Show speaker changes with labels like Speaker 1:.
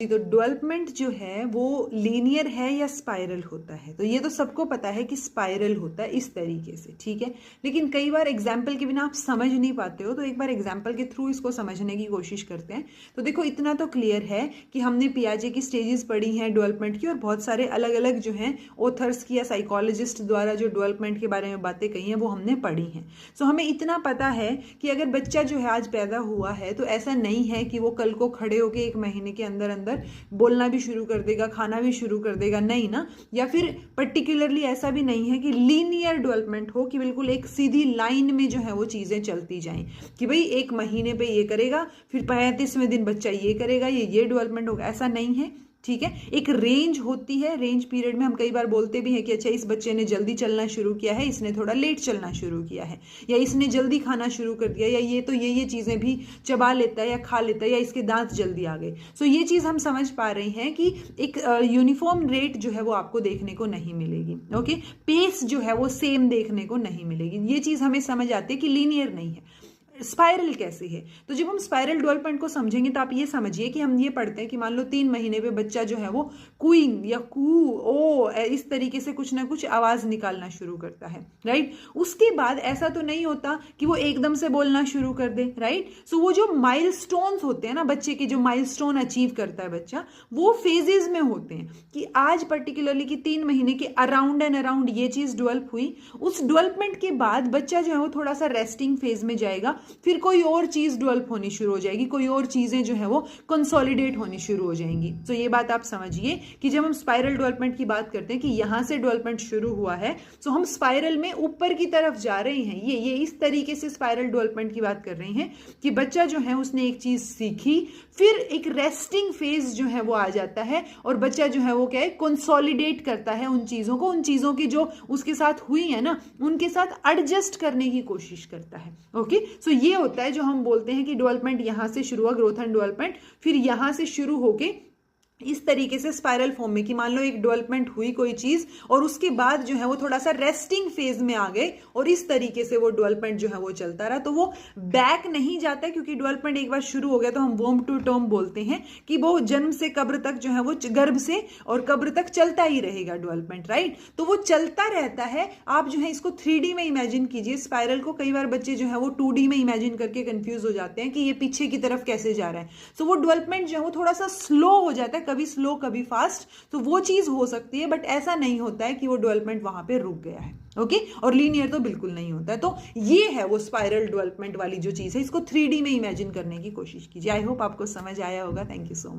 Speaker 1: तो डेवलपमेंट जो है वो लीनियर है या स्पाइरल होता है। तो ये तो सबको पता है कि स्पाइरल होता है इस तरीके से, ठीक है। लेकिन कई बार एग्जाम्पल के बिना आप समझ नहीं पाते हो, तो एक बार एग्जाम्पल के थ्रू इसको समझने की कोशिश करते हैं। तो देखो, इतना तो क्लियर है कि हमने पियाजे की स्टेजेस पढ़ी हैं डेवलपमेंट की, और बहुत सारे अलग अलग जो हैं ऑथर्स की या साइकोलॉजिस्ट द्वारा जो डेवलपमेंट के बारे में बातें कही हैं वो हमने पढ़ी हैं। सो हमें इतना पता है कि अगर बच्चा जो है आज पैदा हुआ है तो ऐसा नहीं है कि वो कल को खड़े होकर 1 महीने के अंदर अंदर बोलना भी शुरू कर देगा, खाना भी शुरू कर देगा, नहीं ना। या फिर पर्टिकुलरली ऐसा भी नहीं है कि लीनियर डेवलपमेंट हो, कि बिल्कुल एक सीधी लाइन में जो है वो चीजें चलती जाएं, कि भाई 1 महीने पे ये करेगा, फिर 35वें दिन बच्चा ये करेगा, ये डेवलपमेंट होगा, ऐसा नहीं है, ठीक है। एक रेंज होती है, रेंज पीरियड में हम कई बार बोलते भी हैं कि अच्छा, इस बच्चे ने जल्दी चलना शुरू किया है, इसने थोड़ा लेट चलना शुरू किया है, या इसने जल्दी खाना शुरू कर दिया, या ये तो ये चीजें भी चबा लेता है या खा लेता है, या इसके दांत जल्दी आ गए। सो ये चीज हम समझ पा रहे हैं कि एक यूनिफॉर्म रेट जो है वो आपको देखने को नहीं मिलेगी। ओके, पेस जो है वो सेम देखने को नहीं मिलेगी। ये चीज हमें समझ आती है कि लीनियर नहीं है। स्पाइरल कैसे है? तो जब हम स्पाइरल डेवलपमेंट को समझेंगे तो आप ये समझिए कि हम ये पढ़ते हैं कि मान लो 3 महीने पे बच्चा जो है वो कूइंग या कू ओ इस तरीके से कुछ ना कुछ आवाज निकालना शुरू करता है, राइट। उसके बाद ऐसा तो नहीं होता कि वो एकदम से बोलना शुरू कर दे, राइट। सो वो जो माइलस्टोन्स होते हैं ना बच्चे के, जो माइलस्टोन अचीव करता है बच्चा, वो फेजेस में होते हैं कि आज पर्टिकुलरली कि 3 महीने के अराउंड एंड अराउंड ये चीज डेवलप हुई। उस डेवलपमेंट के बाद बच्चा जो है वो थोड़ा सा रेस्टिंग फेज में जाएगा, फिर कोई और चीज डेवलप होनी शुरू हो जाएगी, कोई और चीजें जो है वो कंसोलिडेट होनी शुरू हो जाएंगी। तो ये बात आप समझिए कि जब हम स्पाइरल डेवलपमेंट की बात करते हैं कि यहां से डेवलपमेंट शुरू हुआ है, तो हम स्पाइरल में ऊपर की तरफ जा रहे हैं। ये इस तरीके से स्पाइरल डेवलपमेंट की बात कर रहे हैं कि बच्चा जो है उसने एक चीज सीखी, फिर एक रेस्टिंग फेज जो है वो आ जाता है, और बच्चा जो है वो क्या है, कंसोलिडेट करता है उन चीजों को, उन चीजों की जो उसके साथ हुई है ना, उनके साथ एडजस्ट करने की कोशिश करता है। ओके, सो ये होता है जो हम बोलते हैं कि डेवलपमेंट यहां से शुरू हुआ, ग्रोथ एंड डेवलपमेंट, फिर यहां से शुरू होके इस तरीके से स्पाइरल फॉर्म में, कि मान लो एक डेवलपमेंट हुई कोई चीज, और उसके बाद जो है वो थोड़ा सा रेस्टिंग फेज में आ गए, और इस तरीके से वो डेवलपमेंट जो है वो चलता रहा। तो वो बैक नहीं जाता है, क्योंकि डेवलपमेंट एक बार शुरू हो गया तो हम वोम टू टर्म बोलते हैं कि वो जन्म से कब्र तक जो है वो, गर्भ से और कब्र तक चलता ही रहेगा डेवलपमेंट, राइट। तो वो चलता रहता है। आप जो है इसको 3D में इमेजिन कीजिए स्पाइरल को। कई बार बच्चे जो है वो 2D में इमेजिन करके कंफ्यूज हो जाते हैं कि ये पीछे की तरफ कैसे जा रहा है। सो वो डेवलपमेंट जो है वो थोड़ा सा स्लो हो जाता है, कभी स्लो कभी फास्ट। तो वो चीज हो सकती है, बट ऐसा नहीं होता है कि वो डेवलपमेंट वहां पे रुक गया है। ओके, और लीनियर तो बिल्कुल नहीं होता है। तो ये है वो स्पाइरल डेवलपमेंट वाली जो चीज है, इसको 3D में इमेजिन करने की कोशिश कीजिए। आई होप आपको समझ आया होगा। Thank you so much.